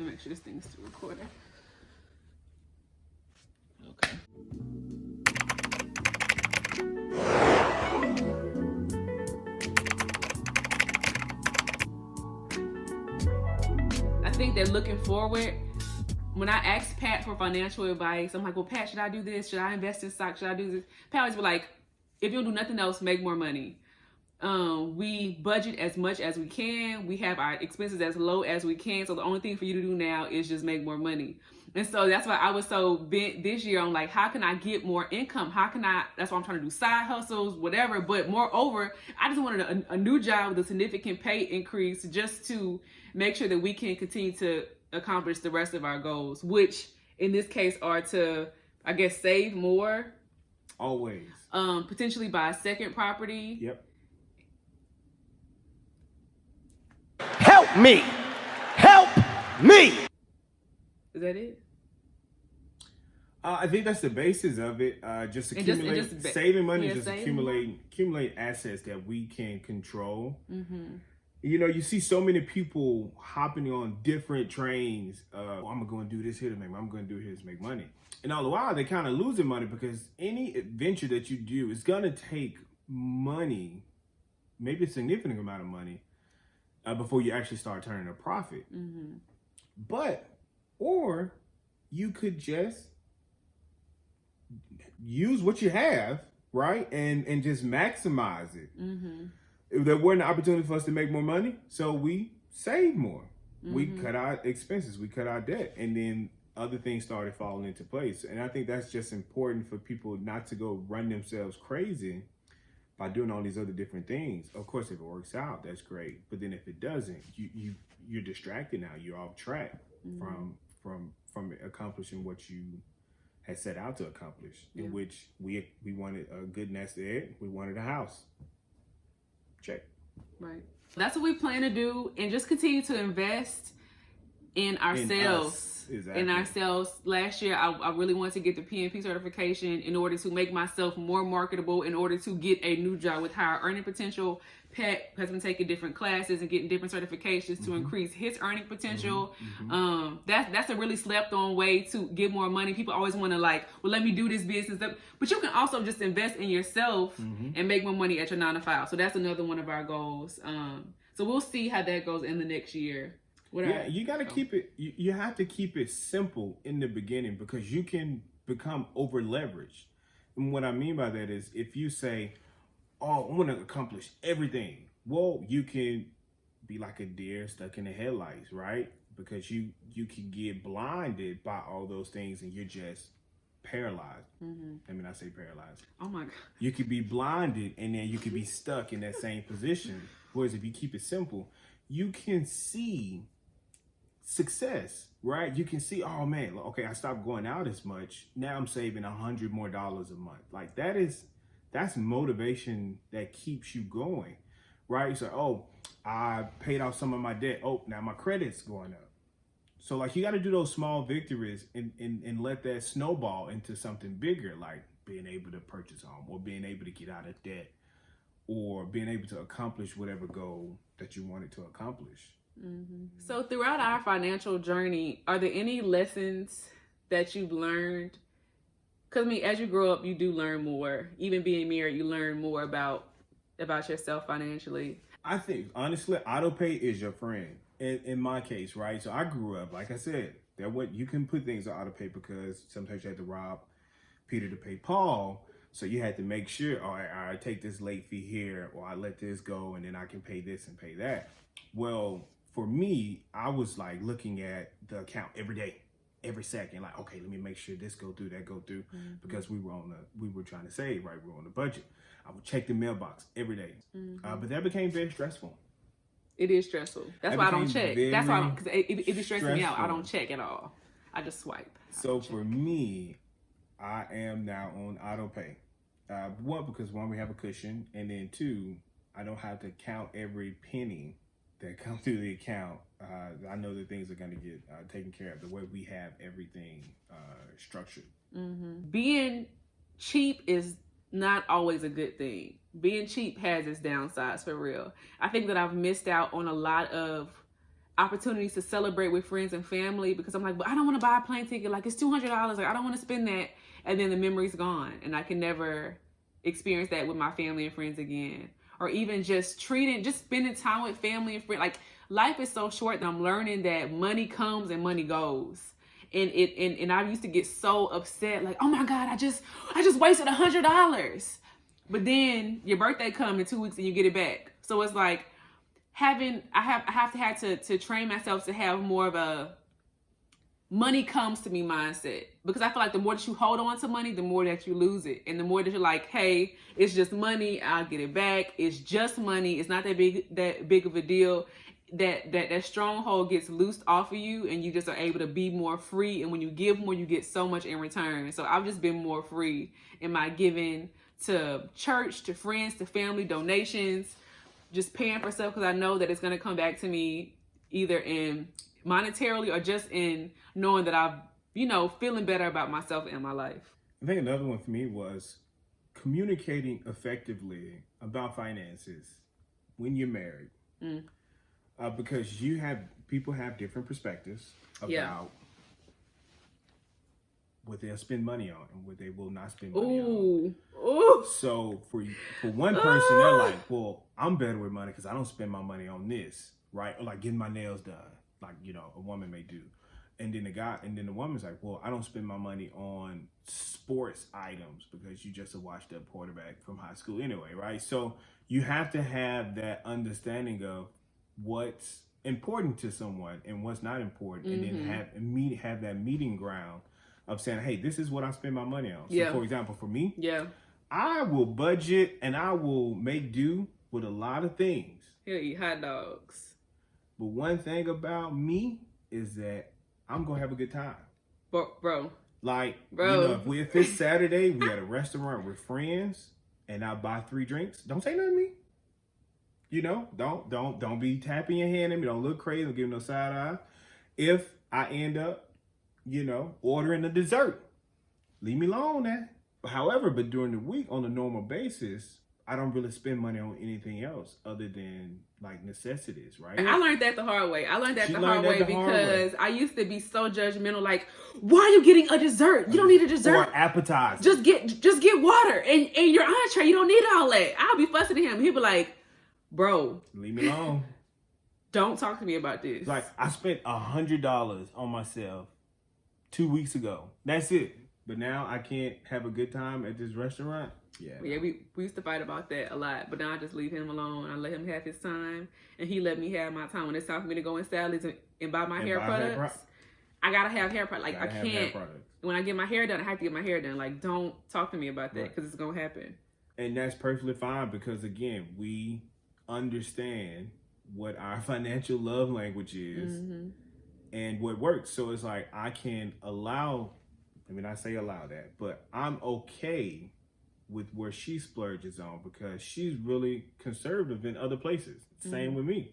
Let me make sure this thing is still recording. Okay. I think that looking forward, when I asked Pat for financial advice, I'm like, well, Pat, should I do this? Should I invest in stocks? Should I do this? Pat always be like, if you don't do nothing else, make more money. We budget as much as we can. We have our expenses as low as we can. So the only thing for you to do now is just make more money. And so that's why I was so bent this year on like, how can I get more income? That's why I'm trying to do side hustles, whatever. But moreover, I just wanted a new job with a significant pay increase just to make sure that we can continue to accomplish the rest of our goals, which in this case are to, I guess, save more. Always. Potentially buy a second property. Yep. Help me! Help me! Is that it? I think that's the basis of it. Just accumulate, saving money, just accumulate assets that we can control. Mm-hmm. You know, you see so many people hopping on different trains. I'm gonna go and do this here to make money. I'm gonna do here to make money. And all the while, they're kind of losing money because any venture that you do is gonna take money, maybe a significant amount of money, before you actually start turning a profit. Mm-hmm. Or you could just use what you have, right? And just maximize it. Mm-hmm. There wasn't an opportunity for us to make more money, so we save more. Mm-hmm. We cut our expenses, we cut our debt, and then other things started falling into place. And I think that's just important for people not to go run themselves crazy by doing all these other different things. Of course, if it works out, that's great. But then if it doesn't, you're distracted now. You're off track from accomplishing what you had set out to accomplish. Yeah. In which we wanted a good nest egg. We wanted a house. Check. Right. That's what we plan to do, and just continue to invest in ourselves. Exactly. In ourselves. Last year, I really wanted to get the PNP certification in order to make myself more marketable, in order to get a new job with higher earning potential. Pat has been taking different classes and getting different certifications to increase his earning potential. Mm-hmm. That's a really slept on way to get more money. People always want to like, well, let me do this business. But you can also just invest in yourself and make more money at your 9 to 5. So that's another one of our goals. So we'll see how that goes in the next year. You got to keep it, you have to keep it simple in the beginning because you can become over leveraged. And what I mean by that is if you say, oh, I want to accomplish everything. Well, you can be like a deer stuck in the headlights, right? Because you can get blinded by all those things and you're just paralyzed. Mm-hmm. I mean, I say paralyzed. Oh my God. You could be blinded and then you could be stuck in that same position. Whereas if you keep it simple, you can see success, right? You can see, oh man, okay, I stopped going out as much. Now I'm saving $100 more a month. Like that's motivation that keeps you going, right? So, oh, I paid off some of my debt. Oh, now my credit's going up. So like you got to do those small victories and let that snowball into something bigger, like being able to purchase a home or being able to get out of debt or being able to accomplish whatever goal that you wanted to accomplish. Mm-hmm. So throughout our financial journey, are there any lessons that you've learned? Because I mean, as you grow up, you do learn more. Even being married, you learn more about yourself financially. I think, honestly, autopay is your friend. In my case, right? So I grew up, like I said, you can put things on autopay because sometimes you had to rob Peter to pay Paul. So you had to make sure, all right, I take this late fee here, or I let this go, and then I can pay this and pay that. Well, for me, I was like looking at the account every day. Every second, like, okay, let me make sure this go through, that go through, because we were trying to save, right? We were on the budget. I would check the mailbox every day, but that became very stressful. It is stressful. That's why I don't check. That's why, because it be stressing me out. I don't check at all. I just swipe. So for me, I am now on auto pay. One, because we have a cushion, and then two, I don't have to count every penny that come through the account. I know that things are going to get taken care of the way we have everything structured. Mm-hmm. Being cheap is not always a good thing. Being cheap has its downsides for real. I think that I've missed out on a lot of opportunities to celebrate with friends and family because I'm like, but I don't want to buy a plane ticket. Like, it's $200. Like, I don't want to spend that. And then the memory's gone. And I can never experience that with my family and friends again. Or even just spending time with family and friends. Like, life is so short that I'm learning that money comes and money goes. And I used to get so upset, like, oh my God, I just wasted $100. But then your birthday comes in 2 weeks and you get it back. So it's like I have to train myself to have more of a money comes to me mindset, because I feel like the more that you hold on to money, the more that you lose it. And the more that you're like, hey, it's just money, I'll get it back. It's just money. It's not that big of a deal. That stronghold gets loosed off of you, and you just are able to be more free. And when you give more, you get so much in return. So I've just been more free in my giving to church, to friends, to family, donations, just paying for stuff, because I know that it's going to come back to me either in monetarily or just in knowing that I'm, feeling better about myself and my life. I think another one for me was communicating effectively about finances when you're married. Because people have different perspectives about what they'll spend money on and what they will not spend money on. Ooh. So for one person, they're like, well, I'm better with money because I don't spend my money on this, right? Or like getting my nails done, like, a woman may do. And then the woman's like, well, I don't spend my money on sports items because you just a washed up quarterback from high school anyway, right? So you have to have that understanding of what's important to someone and what's not important, and then have that meeting ground of saying, hey, this is what I spend my money on. So for example, for me, I will budget and I will make do with a lot of things. He'll eat hot dogs. But one thing about me is that I'm gonna have a good time. Bro. Like, if it's Saturday, we at a restaurant with friends and I buy 3 drinks, don't say nothing to me. Don't be tapping your hand at me. Don't look crazy. Don't give me no side eye. If I end up, ordering a dessert, leave me alone now. However, but during the week, on a normal basis, I don't really spend money on anything else other than like necessities, right? I learned that the hard way. Because I used to be so judgmental. Like, why are you getting a dessert? You don't need a dessert. Or appetizer. Just get water and your entree. You don't need all that. I'll be fussing at him. He'll be like, bro, leave me alone. Don't talk to me about this. Like, I spent $100 on myself 2 weeks ago. That's it. But now I can't have a good time at this restaurant. Yeah, we used to fight about that a lot, but now I just leave him alone. I let him have his time, and he let me have my time. When it's time for me to go in Sally's and buy my hair products, I gotta have hair products. Like, I can't. When I get my hair done, I have to get my hair done. Like, don't talk to me about that, because it's gonna happen. And that's perfectly fine, because again, we understand what our financial love language is and what works. So it's like, I can allow. I mean, I say allow that, but I'm okay with where she splurges on, because she's really conservative in other places. Same with me.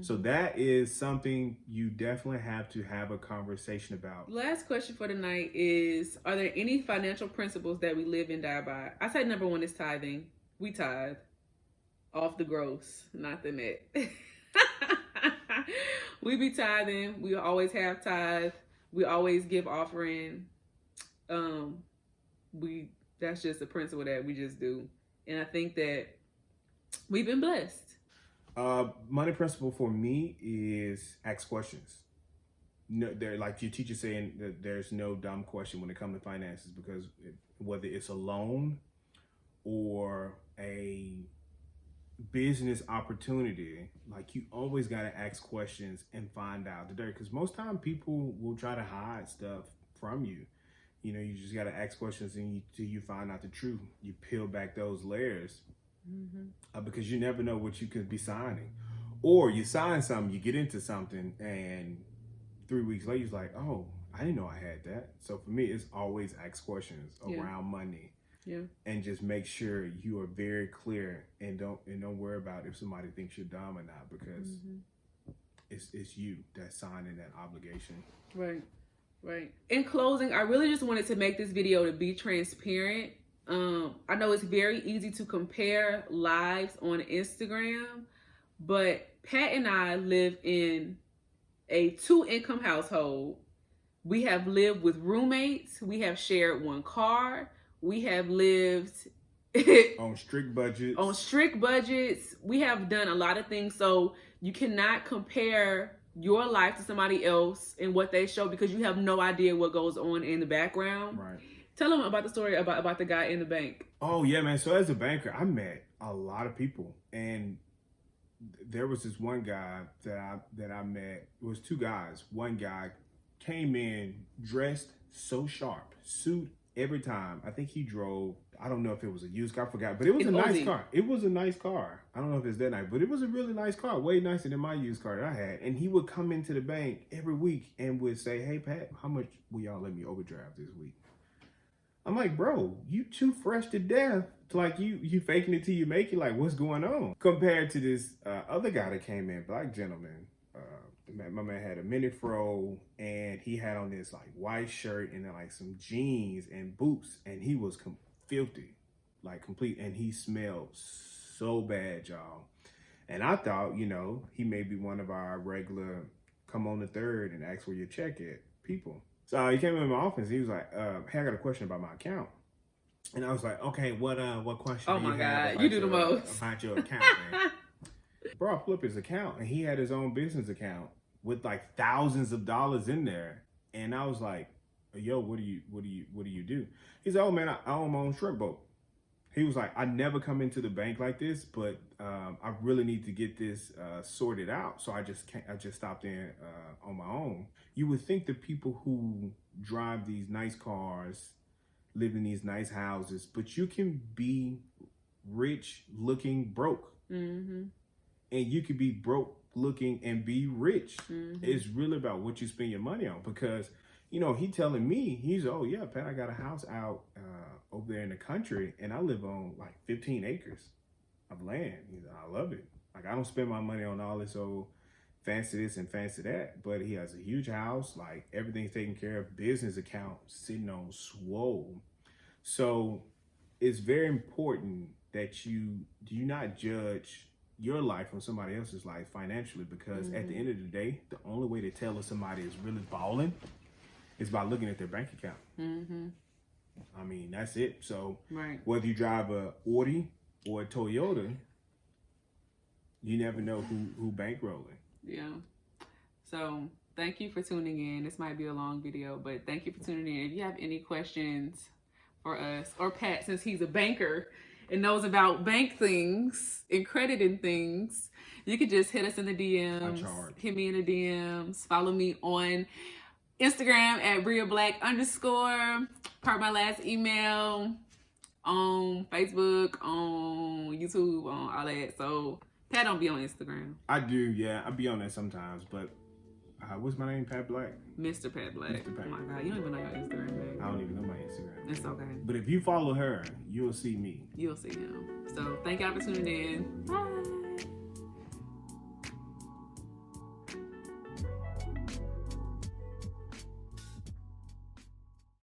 So that is something you definitely have to have a conversation about. Last question for tonight is, are there any financial principles that we live and die by? I say number 1 is tithing. We tithe off the gross, not the net. We be tithing. We always have tithe. We always give offering. That's just a principle that we just do. And I think that we've been blessed. Money principle for me is ask questions. No, like your teacher saying that there's no dumb question when it comes to finances, because whether it's a loan or a business opportunity, like, you always got to ask questions and find out the dirt, because most time people will try to hide stuff from you. You just got to ask questions until you find out the truth. You peel back those layers, because you never know what you could be signing. Or you sign something, you get into something, and 3 weeks later, you're like, oh, I didn't know I had that. So for me, it's always ask questions around money. Yeah. And just make sure you are very clear, and don't worry about if somebody thinks you're dumb or not, because it's you that's signing that obligation. Right. In closing, I really just wanted to make this video to be transparent. I know it's very easy to compare lives on Instagram, but Pat and I live in a 2-income household. We have lived with roommates. We have shared one car. We have lived on strict budgets. On strict budgets. We have done a lot of things. So you cannot compare your life to somebody else and what they show, because you have no idea what goes on in the background. Right. Tell them about the story about the guy in the bank. Oh yeah, man. So as a banker, I met a lot of people, and there was this one guy that I met. It was two guys. One guy came in dressed so sharp, suit every time. I think he drove, I don't know if it was a used car, I forgot, but it was a nice car. It was a nice car. I don't know if it's that nice, but it was a really nice car, way nicer than my used car that I had. And he would come into the bank every week and would say, "Hey Pat, how much will y'all let me overdraft this week?" I'm like, "Bro, you too fresh to death. Like you faking it till you make it. Like, what's going on?" Compared to this other guy that came in, black gentleman. My man had a mini fro, and he had on this like white shirt and then like some jeans and boots, and he was filthy, like complete, and he smelled so bad, y'all. And I thought, he may be one of our regular come on the third and ask where your check at people. So he came in my office. He was like, "Hey, I got a question about my account." And I was like, "Okay, what question?" Oh my God, you do the most about your account, man. Bro, I pulled up his account, and he had his own business account with like thousands of dollars in there. And I was like, "Yo, what do you do?" He's like, "Oh man, I own my own shrimp boat." He was like, "I never come into the bank like this, but I really need to get this sorted out. So I just stopped in on my own." You would think the people who drive these nice cars, live in these nice houses, but you can be rich looking broke. Mm-hmm. And you could be broke looking and be rich. Mm-hmm. It's really about what you spend your money on, because he telling me, he's, "Oh yeah, Pat, I got a house out over there in the country, and I live on like 15 acres of land. I love it. Like, I don't spend my money on all this old fancy this and fancy that." But he has a huge house, like everything's taken care of, business account sitting on swole. So it's very important that you do not judge your life from somebody else's life financially, because at the end of the day, the only way to tell if somebody is really balling is by looking at their bank account. Mm-hmm. I mean, that's it. So whether you drive a Audi or a Toyota, you never know who bankrolling. Yeah. So thank you for tuning in. This might be a long video, but thank you for tuning in. If you have any questions for us or Pat, since he's a banker and knows about bank things and credit and things, you could just hit us in the DMs. Hit me in the DMs. Follow me on Instagram at BriaBlack_. Part my last email on Facebook, on YouTube, on all that. So Pat don't be on Instagram. I do, yeah. I be on there sometimes, but what's my name? Pat Black? Mr. Pat Black. Mr. Pat. Oh my God, you don't even know your Instagram, babe. I don't even know my Instagram. It's okay. But if you follow her, you'll see me. You'll see him. So thank y'all for tuning in. Bye.